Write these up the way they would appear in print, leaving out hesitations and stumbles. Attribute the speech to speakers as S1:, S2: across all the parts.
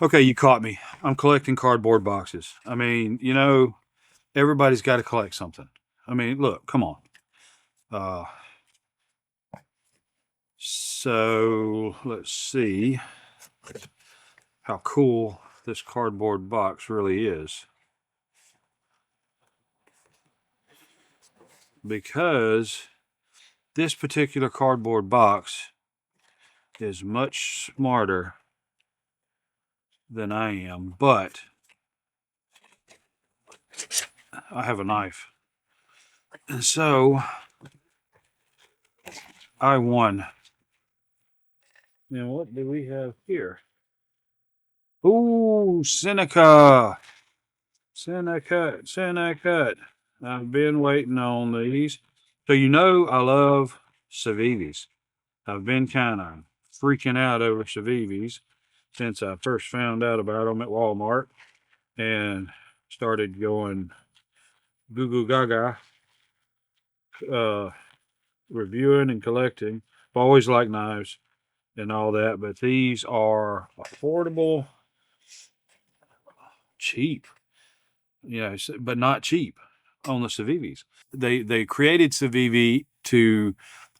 S1: Okay, you caught me. I'm collecting cardboard boxes. I mean, everybody's got to collect something. I mean, look, come on. Uh, so let's see how cool this cardboard box really is. Because this particular cardboard box is much smarter than I am, but I have a knife. And so I won. Now, what do we have here? Ooh, Seneca. Seneca. I've been waiting on these. So I love Civivis. I've been kind of freaking out over Civivis since I first found out about them at Walmart and started going goo goo gaga, uh, reviewing and collecting. I've always liked knives and all that, but these are affordable, cheap, but not cheap on the Civivis. They created Civivi to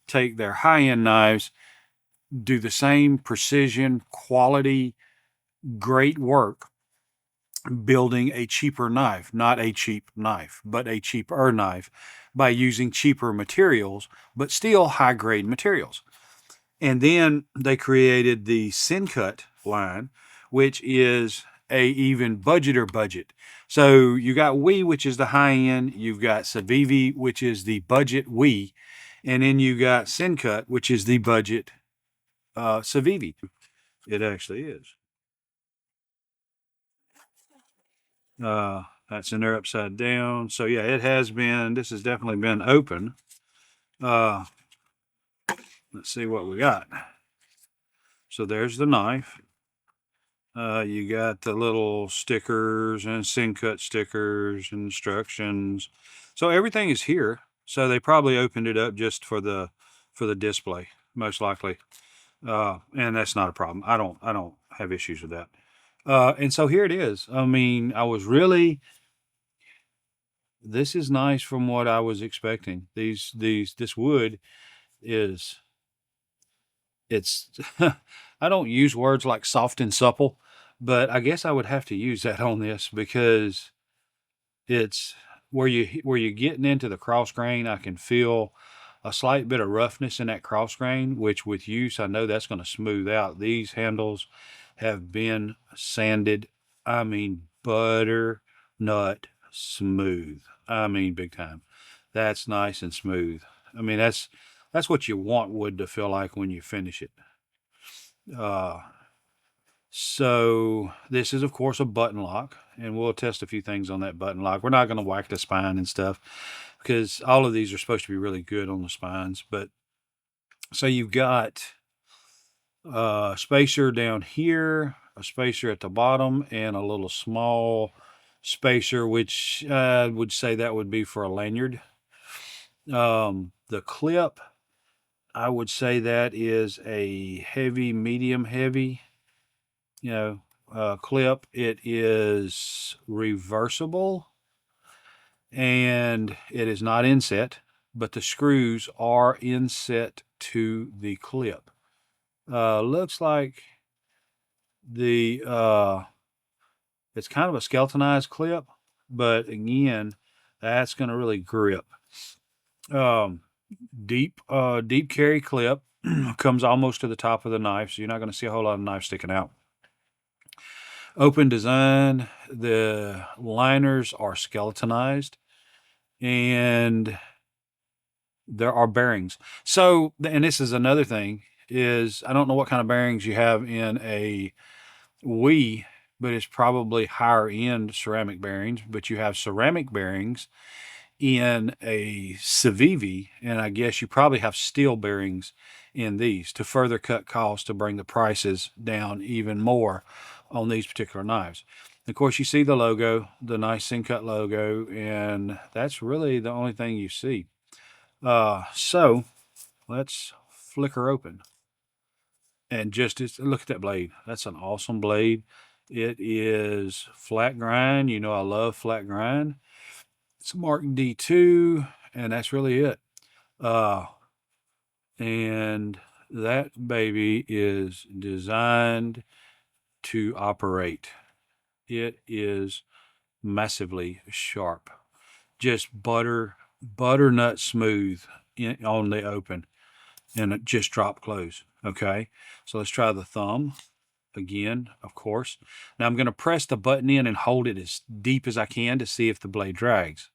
S1: take their high end knives, do the same precision, quality, great work, building a cheaper knife, not a cheap knife, but a cheaper knife by using cheaper materials, but still high grade materials. And then they created the SENCUT line, which is a even budgeter budget. So you got WE, which is the high end. You've got Civivi, which is the budget WE, and then you got SENCUT, which is the budget Civivi. It actually is. That's in there upside down. So yeah, it has been. This has definitely been open. Uh, let's see what we got. So there's the knife. You got the little stickers and SENCUT stickers, instructions. So everything is here. So they probably opened it up just for the display, most likely. And that's not a problem. I don't have issues with that. And so here it is. I mean, this is nice from what I was expecting. This wood is it's I don't use words like soft and supple, but I guess I would have to use that on this because it's where you're getting into the cross grain. I can feel a slight bit of roughness in that cross grain, which with use I know that's going to smooth out. These handles have been sanded. I mean butternut smooth. I mean big time. That's nice and smooth. I mean that's what you want wood to feel like when you finish it. Uh, so this is of course a button lock, and we'll test a few things on that button lock. We're not going to whack the spine and stuff because all of these are supposed to be really good on the spines. But so you've got a spacer down here, a spacer at the bottom, and a little small spacer, which I would say that would be for a lanyard. The clip, I would say that is a heavy, medium heavy, you know, clip. It is reversible and it is not inset, but the screws are inset to the clip. Looks like the it's kind of a skeletonized clip, but again, that's going to really grip. Um, deep carry clip comes almost to the top of the knife, so you're not going to see a whole lot of knife sticking out. Open design. The liners are skeletonized, and there are bearings. So, and this is another thing is I don't know what kind of bearings you have in a Wii, but it's probably higher end ceramic bearings. But you have ceramic bearings in a Civivi, and I guess you probably have steel bearings in these to further cut costs to bring the prices down even more on these particular knives. Of course, you see the logo, the nice SENCUT logo, and that's really the only thing you see. So let's flicker open and just look at that blade. That's an awesome blade. It is flat grind. You know, I love flat grind. It's Mark D2, and that's really it. Uh, and that baby is designed to operate. It is massively sharp. Just butternut smooth on the open, and it just drop close. Okay, so let's try the thumb again, of course. Now I'm going to press the button in and hold it as deep as I can to see if the blade drags.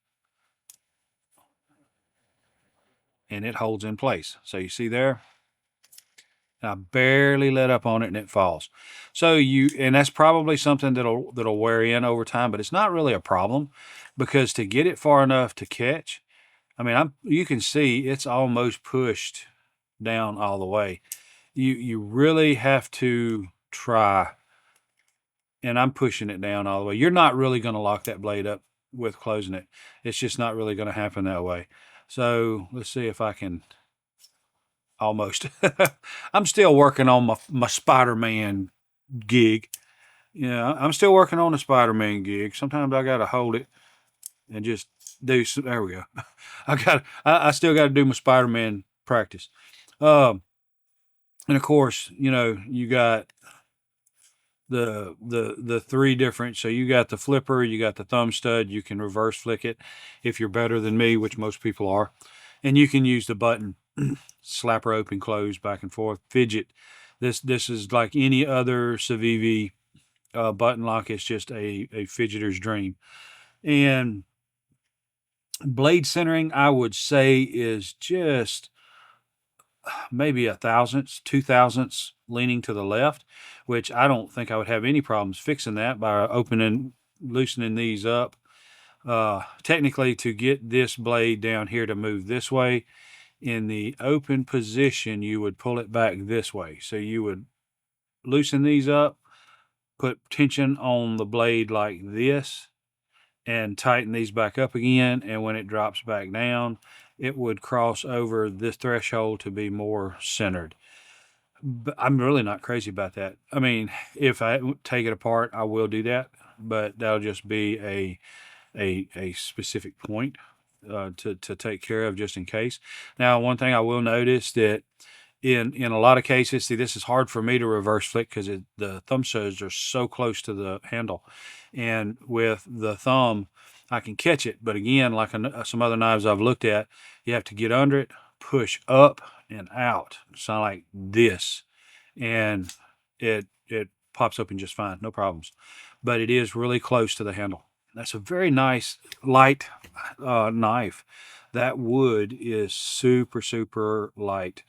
S1: And it holds in place. So you see there? I barely let up on it and it falls. So and that's probably something that'll wear in over time, but it's not really a problem because to get it far enough to catch, I mean, you can see it's almost pushed down all the way. You really have to try, and I'm pushing it down all the way. You're not really going to lock that blade up with closing it. It's just not really going to happen that way. So let's see if I can almost. I'm still working on my Spider-Man gig. Yeah, I'm still working on the Spider-Man gig. Sometimes I got to hold it and just do some. There we go. I still got to do my Spider-Man practice. And of course, you know, you got the three different. So you got the flipper, you got the thumb stud. You can reverse flick it if you're better than me, which most people are, and you can use the button, slap her open, close, back and forth, fidget. This is like any other Civivi button lock. It's just a fidgeter's dream. And blade centering, I would say, is just maybe a thousandths, 2 thousandths leaning to the left, which I don't think I would have any problems fixing that by loosening these up. Technically, to get this blade down here to move this way, in the open position, you would pull it back this way. So you would loosen these up, put tension on the blade like this, and tighten these back up again. And when it drops back down, it would cross over this threshold to be more centered. But I'm really not crazy about that. I mean, if I take it apart, I will do that, but that'll just be a specific point to take care of just in case. Now, one thing I will notice that in a lot of cases, see, this is hard for me to reverse flick because the thumb studs are so close to the handle, and with the thumb, I can catch it. But again, like some other knives I've looked at, you have to get under it, push up and out, sound like this, and it pops open just fine, no problems. But it is really close to the handle. That's a very nice light knife. That wood is super, super light.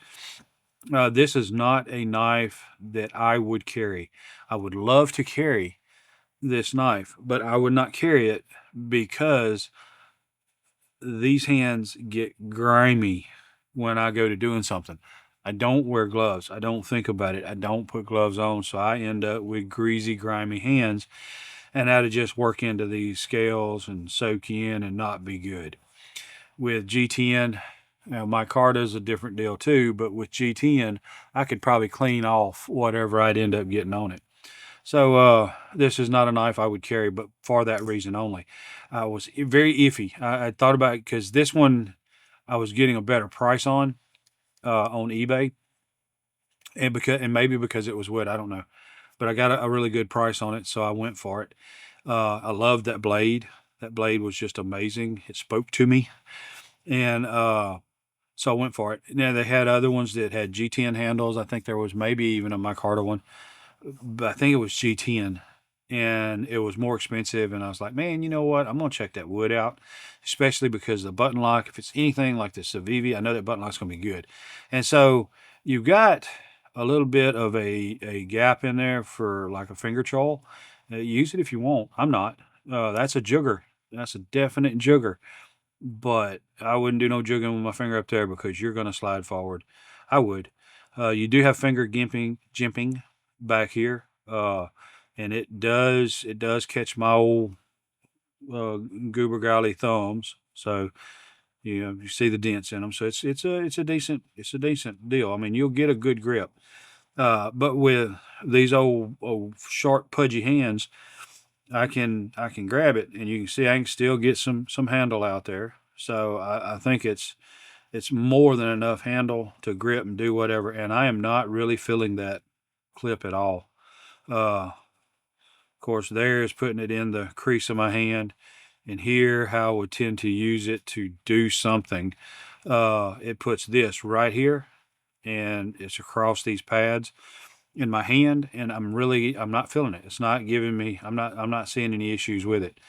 S1: This is not a knife that I would carry. I would love to carry this knife, but I would not carry it because these hands get grimy when I go to doing something. I don't wear gloves. I don't think about it. I don't put gloves on, so I end up with greasy, grimy hands, and that'll just work into these scales and soak in and not be good. With G10, now my Carta is a different deal too, but with G10, I could probably clean off whatever I'd end up getting on it. So this is not a knife I would carry, but for that reason only. I was very iffy. I thought about it because this one I was getting a better price on eBay, and maybe because it was wood, I don't know, but I got a really good price on it, so I went for it. I loved that blade. That blade was just amazing. It spoke to me, and so I went for it. Now they had other ones that had G10 handles. I think there was maybe even a micarta one, but I think it was G10, and it was more expensive. And I was like, man, you know what? I'm gonna check that wood out, especially because the button lock, if it's anything like the Civivi, I know that button lock's gonna be good. And so you've got a little bit of a gap in there for like a finger choil. Use it if you want. I'm not. That's a jugger. That's a definite jugger. But I wouldn't do no jugging with my finger up there because you're going to slide forward. I would. You do have finger jimping back here, and it does catch my old goober golly thumbs. So you see the dents in them. So it's a decent deal. I mean, you'll get a good grip. But with these old sharp pudgy hands, I can grab it, and you can see I can still get some handle out there. So I think it's more than enough handle to grip and do whatever. And I am not really feeling that clip at all. Of course, there is putting it in the crease of my hand, and here how I would tend to use it to do something. It puts this right here, and it's across these pads in my hand, and I'm not feeling it. It's not giving me. I'm not seeing any issues with it.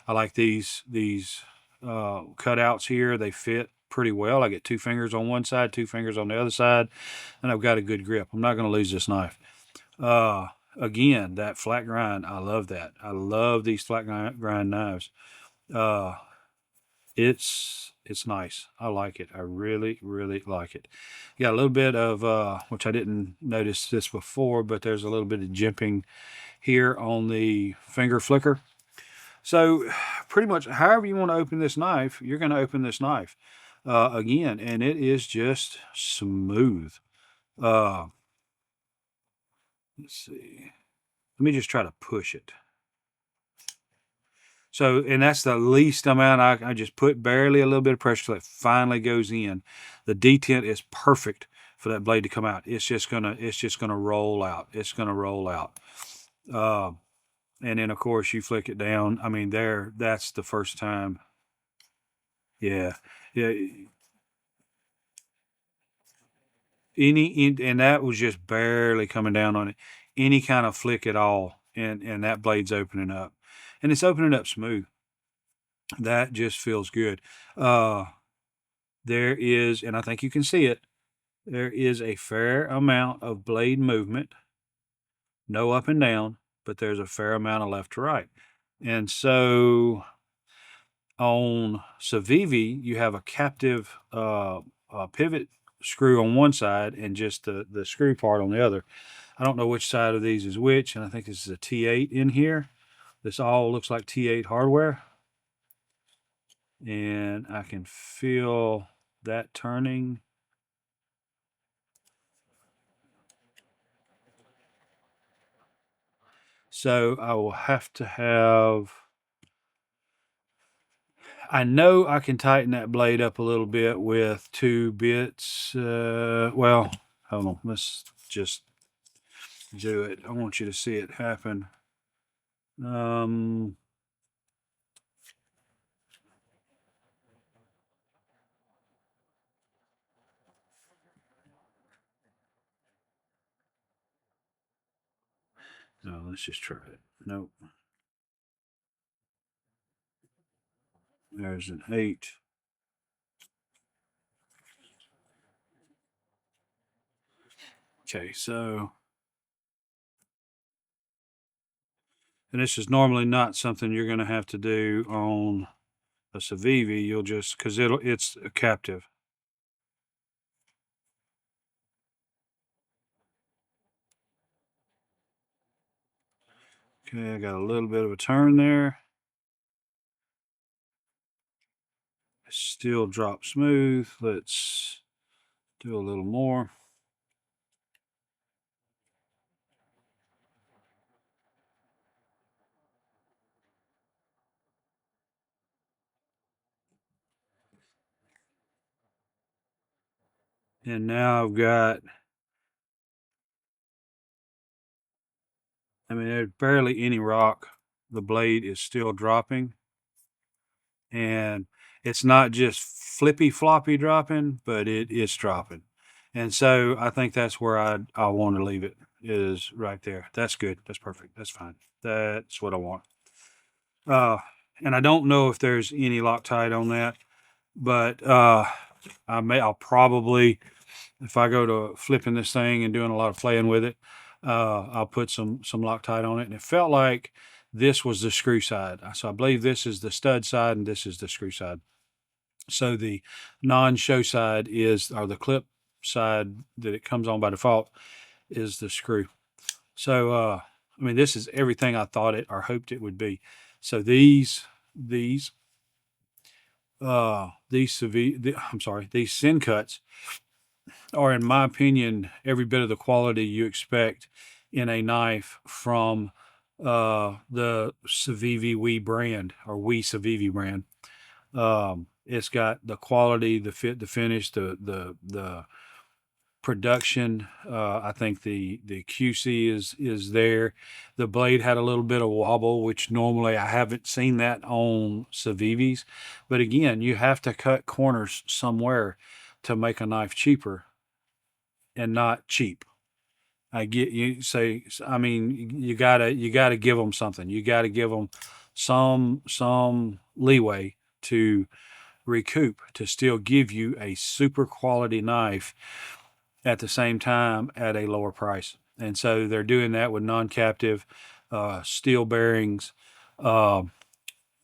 S1: I like these cutouts here. They fit pretty well. I get two fingers on one side, two fingers on the other side, and I've got a good grip. I'm not going to lose this knife. Uh, Again, that flat grind, I love that. I love these flat grind knives. Uh, it's nice. I like it. I really like it. Got a little bit of which I didn't notice this before, but there's a little bit of jimping here on the finger flicker. So pretty much however you want to open this knife, you're going to open this knife again, and it is just smooth. Uh, let's see. Let me just try to push it. So, and that's the least amount I just put barely a little bit of pressure till it finally goes in. The detent is perfect for that blade to come out. It's just gonna roll out. It's gonna roll out. Uh, and then of course you flick it down. I mean, that's the first time. Yeah, yeah. And that was just barely coming down on it. Any kind of flick at all, and that blade's opening up, and it's opening up smooth. That just feels good. Uh, there is, and I think you can see it, there is a fair amount of blade movement, no up and down, but there's a fair amount of left to right. And so on Civivi, you have a captive pivot screw on one side and just the screw part on the other. I don't know which side of these is which, and I think this is a T8 in here. This all looks like T8 hardware. And I can feel that turning. So I will have to have. I know I can tighten that blade up a little bit with 2 bits. Well, hold on. Let's just do it. I want you to see it happen. Um, no, let's just try it. Nope. There's an 8. Okay, so, and this is normally not something you're going to have to do on a Civivi. You'll just, because it's a captive. Okay, I got a little bit of a turn there. Still drop smooth. Let's do a little more. And now I've got, I mean, there's barely any rock. The blade is still dropping. And it's not just flippy floppy dropping, but it is dropping. And so I think that's where I want to leave it, is right there. That's good. That's perfect. That's fine. That's what I want. Uh, and I don't know if there's any Loctite on that, but I'll probably, if I go to flipping this thing and doing a lot of playing with it, I'll put some Loctite on it. And it felt like this was the screw side. So I believe this is the stud side and this is the screw side. So the non-show side is, or the clip side that it comes on by default, is the screw. So I mean, this is everything I thought it or hoped it would be. So these I'm sorry, these SENCUTs, are, in my opinion, every bit of the quality you expect in a knife from the Civivi We brand, or We Civivi brand. It's got the quality, the fit, the finish, the production. I think the QC is there. The blade had a little bit of wobble, which normally I haven't seen that on Civivis. But again, you have to cut corners somewhere to make a knife cheaper and not cheap. I get you say. I mean, you gotta give them something. You gotta give them some leeway to recoup, to still give you a super quality knife at the same time at a lower price. And so they're doing that with non-captive steel bearings. Uh,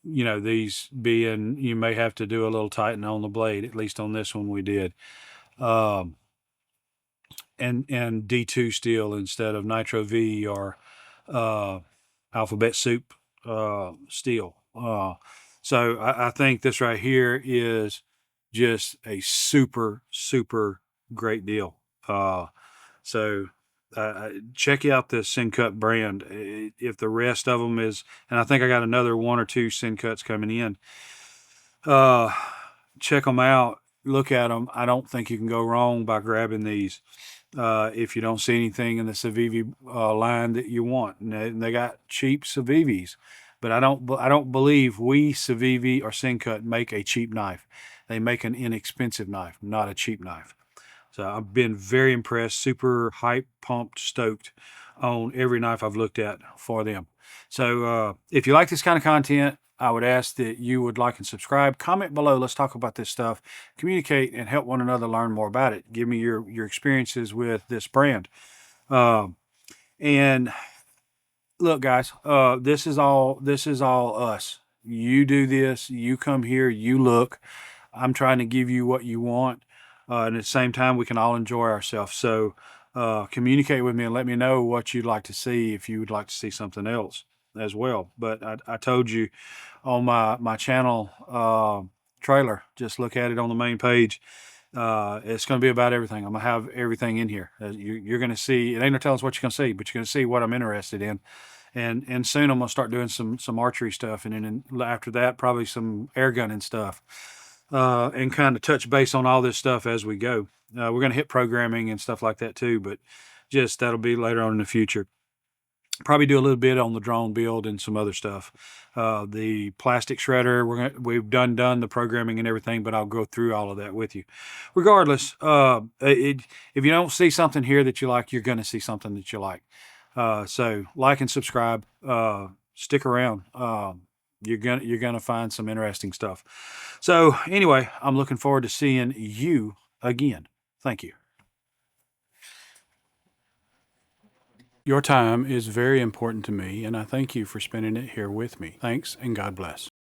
S1: these being, you may have to do a little tightening on the blade. At least on this one we did. Um, and D2 steel instead of Nitro V or uh, Alphabet Soup steel. So I think this right here is just a super, super great deal. So check out the SENCUT brand. If the rest of them is, and I think I got another one or two SENCUTs coming in. Uh, Check them out. Look at them. I don't think you can go wrong by grabbing these. If you don't see anything in the Civivi line that you want, and they got cheap Civivis, but I don't believe we Civivi or SENCUT make a cheap knife. They make an inexpensive knife, not a cheap knife. So I've been very impressed, super hype, pumped, stoked on every knife I've looked at for them. So if you like this kind of content, I would ask that you would like and subscribe. Comment below. Let's talk about this stuff. Communicate and help one another learn more about it. Give me your experiences with this brand. And look, guys, this is all us. You do this. You come here. You look. I'm trying to give you what you want. And at the same time, we can all enjoy ourselves. So communicate with me and let me know what you'd like to see, if you would like to see something else as well. But I told you on my channel trailer, just look at it on the main page. It's going to be about everything. I'm going to have everything in here. You're going to see, it ain't no telling us what you're going to see, but you're going to see what I'm interested in. And soon I'm going to start doing some archery stuff. And then after that, probably some air gunning stuff. And kind of touch base on all this stuff as we go. We're going to hit programming and stuff like that too, but just that'll be later on in the future. Probably do a little bit on the drone build and some other stuff. The plastic shredder, we've done the programming and everything, but I'll go through all of that with you. Regardless, if you don't see something here that you like, you're going to see something that you like. So like and subscribe. Stick around. You're gonna find some interesting stuff. So anyway, I'm looking forward to seeing you again. Thank you. Your time is very important to me, and I thank you for spending it here with me. Thanks, and God bless.